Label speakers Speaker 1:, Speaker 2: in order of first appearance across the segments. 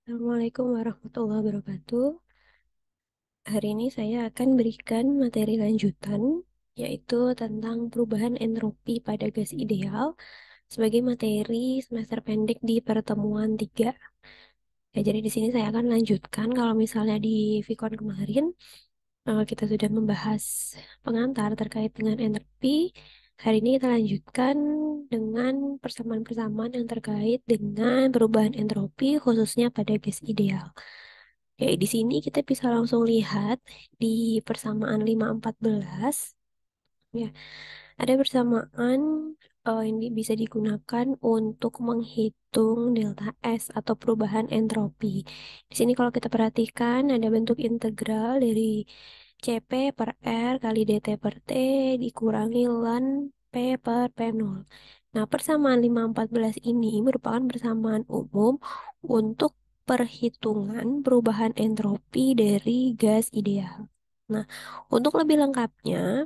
Speaker 1: Assalamualaikum warahmatullahi wabarakatuh. Hari ini saya akan berikan materi lanjutan, yaitu tentang perubahan entropi pada gas ideal sebagai materi semester pendek di pertemuan 3. Ya, jadi di sini saya akan lanjutkan kalau misalnya di Vicon kemarin kita sudah membahas pengantar terkait dengan entropi. Hari ini kita lanjutkan dengan persamaan-persamaan yang terkait dengan perubahan entropi khususnya pada gas ideal. Oke, di sini kita bisa langsung lihat di persamaan 514 ya. Ada persamaan yang bisa digunakan untuk menghitung delta S atau perubahan entropi. Di sini kalau kita perhatikan ada bentuk integral dari CP per R kali DT per T dikurangi ln P per P0. Nah, persamaan 514 ini merupakan persamaan umum untuk perhitungan perubahan entropi dari gas ideal. Nah, untuk lebih lengkapnya,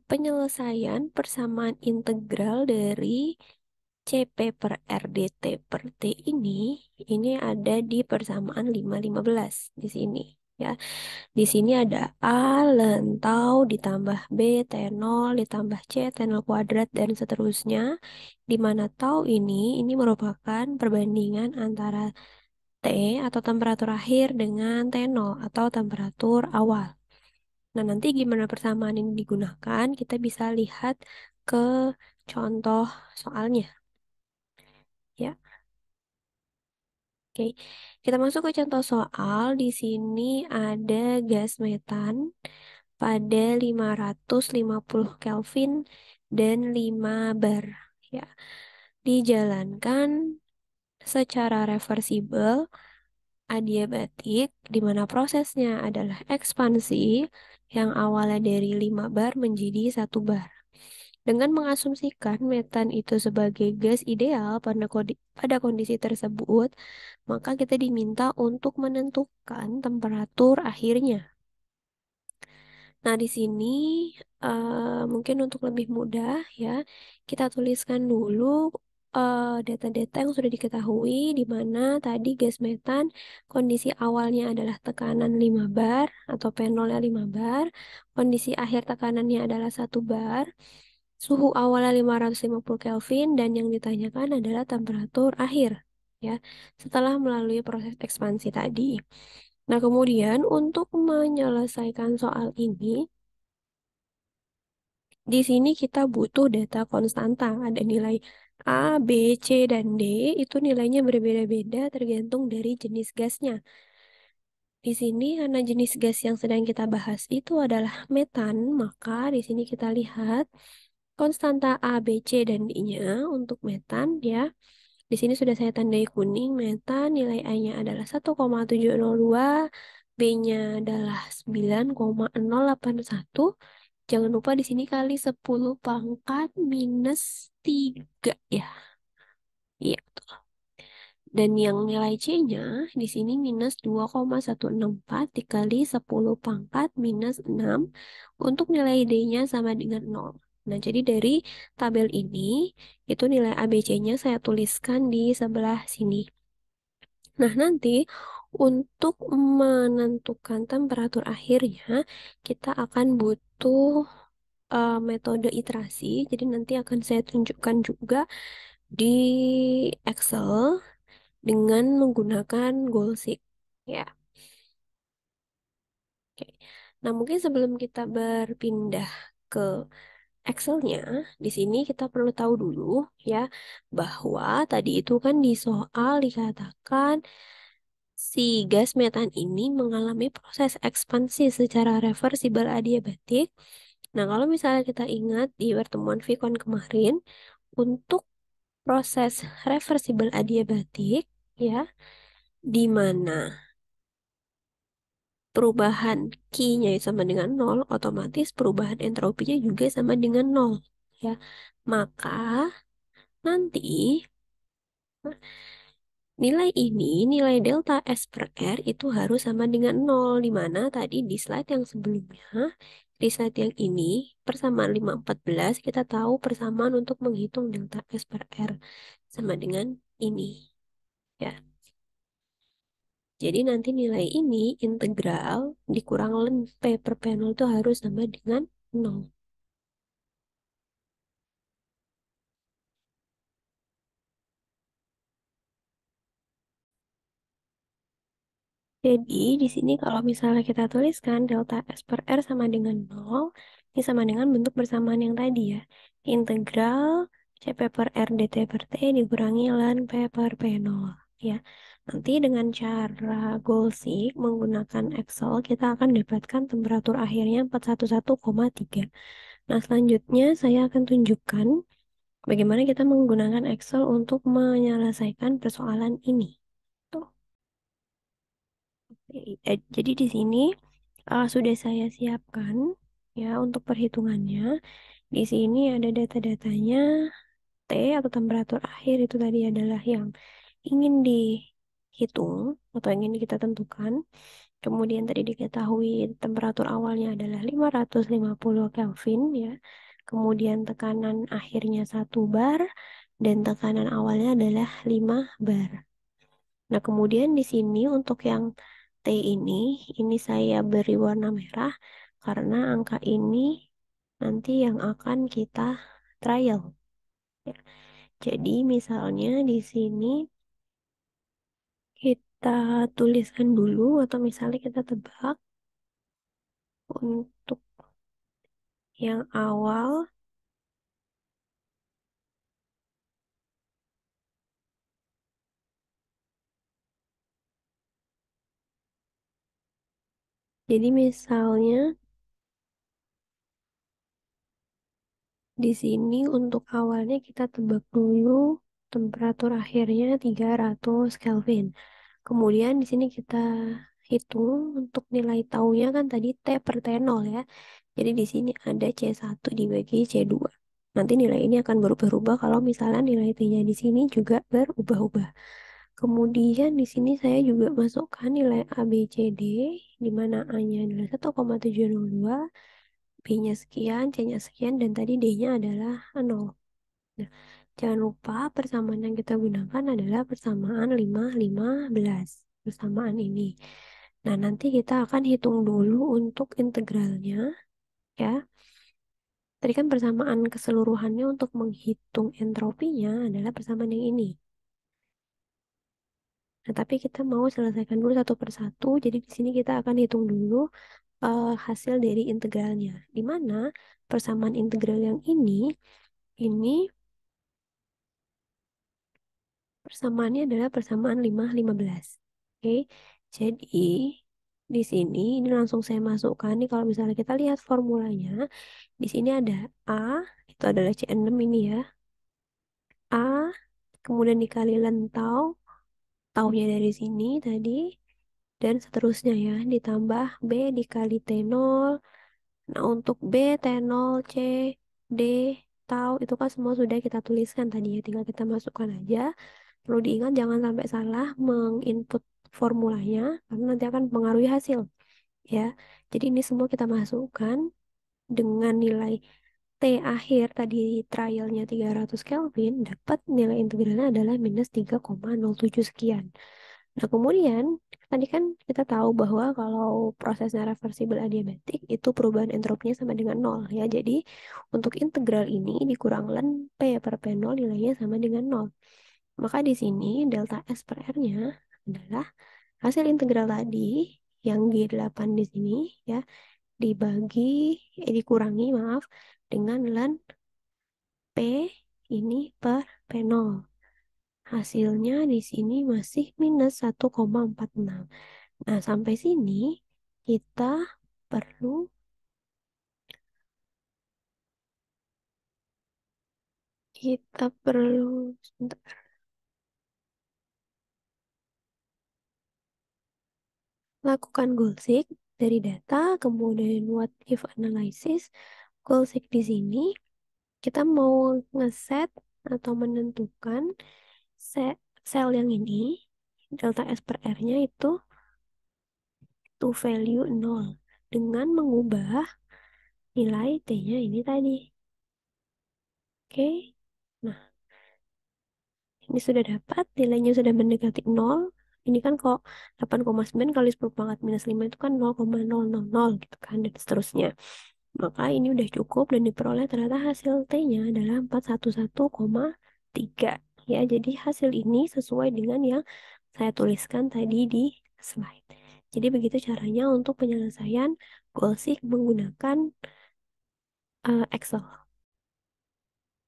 Speaker 1: penyelesaian persamaan integral dari CP per RDT per T ini ada di persamaan 515 di sini. Ya, di sini ada A ln tau ditambah B T0 ditambah C T0 kuadrat dan seterusnya. Di mana tau ini merupakan perbandingan antara T atau temperatur akhir dengan T0 atau temperatur awal. Nah, nanti gimana persamaan ini digunakan, kita bisa lihat ke contoh soalnya. Ya, oke. Kita masuk ke contoh soal. Di sini ada gas metan pada 550 Kelvin dan 5 bar. Ya, dijalankan secara reversibel adiabatik, di mana prosesnya adalah ekspansi yang awalnya dari 5 bar menjadi 1 bar. Dengan mengasumsikan metan itu sebagai gas ideal pada kondisi tersebut, maka kita diminta untuk menentukan temperatur akhirnya. Nah, di sini mungkin untuk lebih mudah ya, kita tuliskan dulu data-data yang sudah diketahui di mana tadi gas metan kondisi awalnya adalah tekanan 5 bar atau P0-nya 5 bar, kondisi akhir tekanannya adalah 1 bar. Suhu awalnya 550 Kelvin dan yang ditanyakan adalah temperatur akhir ya setelah melalui proses ekspansi tadi. Nah, kemudian untuk menyelesaikan soal ini di sini kita butuh data konstanta. Ada nilai A, B, C, dan D. Itu nilainya berbeda-beda tergantung dari jenis gasnya. Di sini karena jenis gas yang sedang kita bahas itu adalah metan, maka di sini kita lihat konstanta A, B, C, dan D-nya untuk metan ya. Di sini sudah saya tandai kuning, metan nilai A-nya adalah 1,702, B-nya adalah 9,081. Jangan lupa di sini kali 10 pangkat minus 3 ya. Iya, betul. Dan yang nilai C-nya di sini minus 2,164 dikali 10 pangkat minus 6 untuk nilai D-nya sama dengan 0. Nah, jadi dari tabel ini, itu nilai ABC-nya saya tuliskan di sebelah sini. Nah, nanti untuk menentukan temperatur akhirnya, kita akan butuh metode iterasi. Jadi nanti akan saya tunjukkan juga di Excel dengan menggunakan Goalseek. Ya, oke. Nah, mungkin sebelum kita berpindah ke Excelnya, di sini kita perlu tahu dulu ya bahwa tadi itu kan di soal dikatakan si gas metan ini mengalami proses ekspansi secara reversibel adiabatik. Nah, kalau misalnya kita ingat di pertemuan Vicon kemarin, untuk proses reversibel adiabatik, ya, di mana perubahan Q-nya sama dengan 0, otomatis perubahan entropinya juga sama dengan 0. Ya, maka nanti nilai ini, nilai delta S per R itu harus sama dengan 0, di mana tadi di slide yang sebelumnya, di slide yang ini, persamaan 514, kita tahu persamaan untuk menghitung delta S per R sama dengan ini. Ya. Jadi nanti nilai ini integral dikurang len P per P0 itu harus sama dengan 0. Jadi di sini kalau misalnya kita tuliskan delta S per R sama dengan 0, ini sama dengan bentuk bersamaan yang tadi ya. Integral CP per R dt per T dikurangi ln P per P0. Ya. Nanti dengan cara Golsik menggunakan Excel, kita akan dapatkan temperatur akhirnya 411,3. Nah, selanjutnya saya akan tunjukkan bagaimana kita menggunakan Excel untuk menyelesaikan persoalan ini. Tuh. Jadi di sini sudah saya siapkan ya untuk perhitungannya. Di sini ada data-datanya. T atau temperatur akhir itu tadi adalah yang ingin dihitung atau ingin kita tentukan. Kemudian tadi diketahui temperatur awalnya adalah 550 Kelvin ya. Kemudian tekanan akhirnya 1 bar dan tekanan awalnya adalah 5 bar. Nah, kemudian di sini untuk yang T ini saya beri warna merah karena angka ini nanti yang akan kita trial. Ya. Jadi misalnya di sini kita tuliskan dulu atau misalnya kita tebak untuk yang awal. Jadi misalnya di sini untuk awalnya kita tebak dulu temperatur akhirnya 300 Kelvin. Kemudian di sini kita hitung untuk nilai taunya kan tadi T per T0 ya. Jadi di sini ada C1 dibagi C2. Nanti nilai ini akan berubah-ubah kalau misalnya nilai T-nya di sini juga berubah-ubah. Kemudian di sini saya juga masukkan nilai A, B, C, D, di mana A-nya adalah 1,702, B-nya sekian, C-nya sekian, dan tadi D-nya adalah 0. Nah, jangan lupa persamaan yang kita gunakan adalah persamaan 5, 15. Persamaan ini. Nah, nanti kita akan hitung dulu untuk integralnya, ya. Tadi kan persamaan keseluruhannya untuk menghitung entropinya adalah persamaan yang ini. Nah, tapi kita mau selesaikan dulu satu persatu. Jadi di sini kita akan hitung dulu hasil dari integralnya. Di mana persamaan integral yang ini persamaannya adalah persamaan 5, 15. Oke, jadi di sini ini langsung saya masukkan nih kalau misalnya kita lihat formulanya, di sini ada A, itu adalah C6 ini ya. A, kemudian dikali lentau, taunya dari sini tadi, dan seterusnya ya, ditambah B dikali T0. Nah, untuk B, T0, C, D, tau, itu kan semua sudah kita tuliskan tadi ya, tinggal kita masukkan aja. Perlu diingat jangan sampai salah menginput formulanya, karena nanti akan mempengaruhi hasil ya. Jadi ini semua kita masukkan dengan nilai T akhir tadi trialnya 300 Kelvin, dapat nilai integralnya adalah minus 3,07 sekian. Nah, kemudian tadi kan kita tahu bahwa kalau prosesnya reversibel adiabatik itu perubahan entropinya sama dengan nol ya. Jadi untuk integral ini dikurang ln P per P0 nilainya sama dengan nol. Maka di sini delta S per R-nya adalah hasil integral tadi yang G8 di sini ya dibagi dikurangi maaf dengan ln P ini per P0. Hasilnya di sini masih minus 1,46. Nah, sampai sini kita perlu sebentar, lakukan goal seek dari data, kemudian what if analysis. Goal seek di sini kita mau ngeset atau menentukan sel yang ini delta S per R-nya itu to value 0 dengan mengubah nilai T-nya ini tadi. Oke. Nah, ini sudah dapat, nilainya sudah mendekati 0. Ini kan kok 8,9 kali 10 pangkat minus 5 itu kan 0,000 gitu kan, dan seterusnya. Maka ini udah cukup dan diperoleh ternyata hasil T-nya adalah 411,3. Ya, jadi hasil ini sesuai dengan yang saya tuliskan tadi di slide. Jadi begitu caranya untuk penyelesaian goalseek menggunakan Excel.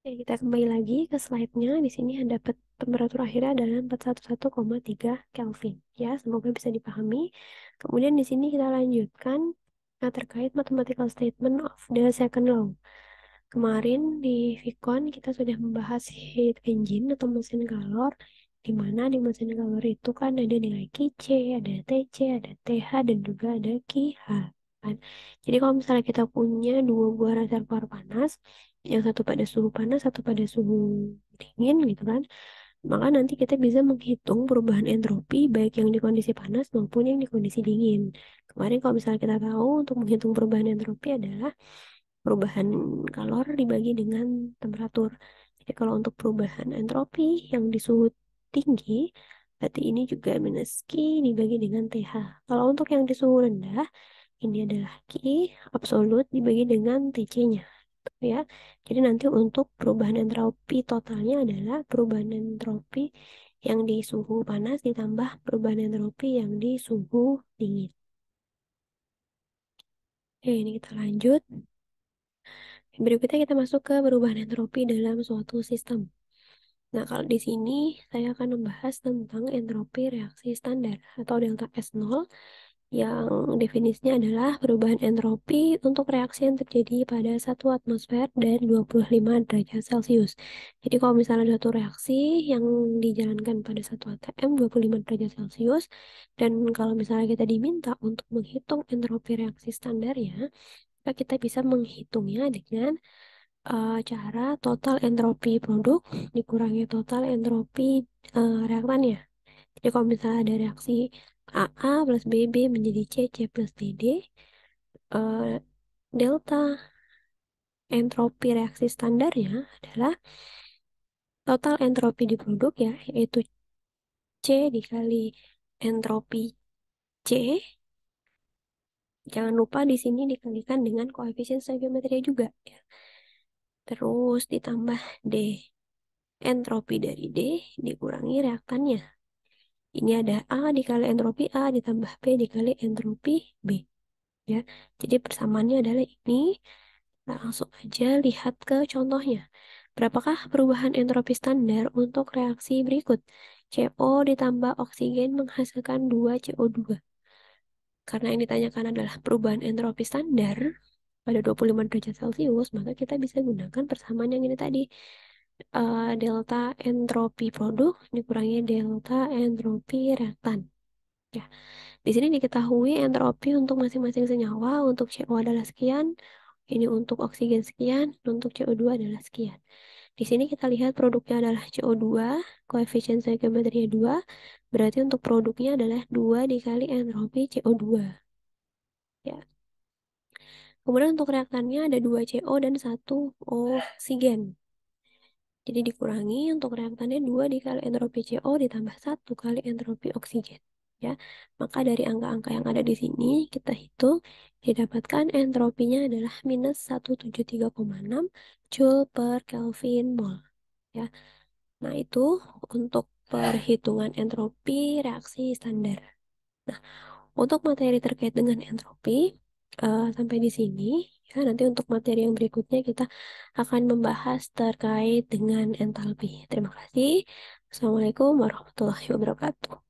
Speaker 1: Oke, kita kembali lagi ke slide-nya. Di sini dapat temperatur akhirnya adalah 411,3 Kelvin. Ya, semoga bisa dipahami. Kemudian di sini kita lanjutkan terkait mathematical statement of the second law. Kemarin di Vicon kita sudah membahas heat engine atau mesin kalor, di mana di mesin kalor itu kan ada nilai QC, ada TC, ada TH, dan juga ada QH. Kan? Jadi kalau misalnya kita punya dua buah reservoir panas, yang satu pada suhu panas, satu pada suhu dingin gitu kan, maka nanti kita bisa menghitung perubahan entropi baik yang di kondisi panas maupun yang di kondisi dingin. Kemarin kalau misalnya kita tahu untuk menghitung perubahan entropi adalah perubahan kalor dibagi dengan temperatur. Jadi kalau untuk perubahan entropi yang di suhu tinggi, berarti ini juga minus Q dibagi dengan TH. Kalau untuk yang di suhu rendah, ini adalah Q absolut dibagi dengan TC-nya. Ya, jadi nanti untuk perubahan entropi totalnya adalah perubahan entropi yang di suhu panas ditambah perubahan entropi yang di suhu dingin. Oke, ini kita lanjut. Berikutnya kita masuk ke perubahan entropi dalam suatu sistem. Nah, kalau di sini saya akan membahas tentang entropi reaksi standar atau delta S0 yang definisinya adalah perubahan entropi untuk reaksi yang terjadi pada 1 atmosfer dan 25 derajat Celcius. Jadi kalau misalnya ada satu reaksi yang dijalankan pada 1 atm 25 derajat Celcius, dan kalau misalnya kita diminta untuk menghitung entropi reaksi standarnya, maka kita bisa menghitungnya dengan cara total entropi produk dikurangi total entropi reaktannya. Jadi kalau misalnya ada reaksi AA plus BB menjadi CC plus DD, eh, delta entropi reaksi standarnya adalah total entropi di produk ya, yaitu C dikali entropi C. Jangan lupa di sini dikalikan dengan koefisien stoikiometria juga ya. Terus ditambah D. Entropi dari D dikurangi reaktannya. Ini ada A dikali entropi A ditambah B dikali entropi B. Ya, jadi persamaannya adalah ini. Nah, langsung aja lihat ke contohnya. Berapakah perubahan entropi standar untuk reaksi berikut? CO ditambah oksigen menghasilkan 2 CO2. Karena yang ditanyakan adalah perubahan entropi standar pada 25 derajat Celcius, maka kita bisa gunakan persamaan yang ini tadi. Delta entropi produk dikurangi delta entropi reaktan. Ya. Di sini diketahui entropi untuk masing-masing senyawa, untuk CO adalah sekian, ini untuk oksigen sekian, untuk CO2 adalah sekian. Di sini kita lihat produknya adalah CO2, koefisien stoikiometria 2, berarti untuk produknya adalah 2 dikali entropi CO2. Ya. Kemudian untuk reaktannya ada 2 CO dan 1 oksigen. Jadi dikurangi untuk reaktannya 2 dikali entropi CO ditambah 1 kali entropi oksigen. Ya, maka dari angka-angka yang ada di sini kita hitung didapatkan entropinya adalah minus 173,6 Joule per Kelvin mol. Ya, nah itu untuk perhitungan entropi reaksi standar. Nah, untuk materi terkait dengan entropi sampai di sini. Ya, nanti untuk materi yang berikutnya kita akan membahas terkait dengan entalpi. Terima kasih. Assalamualaikum warahmatullahi wabarakatuh.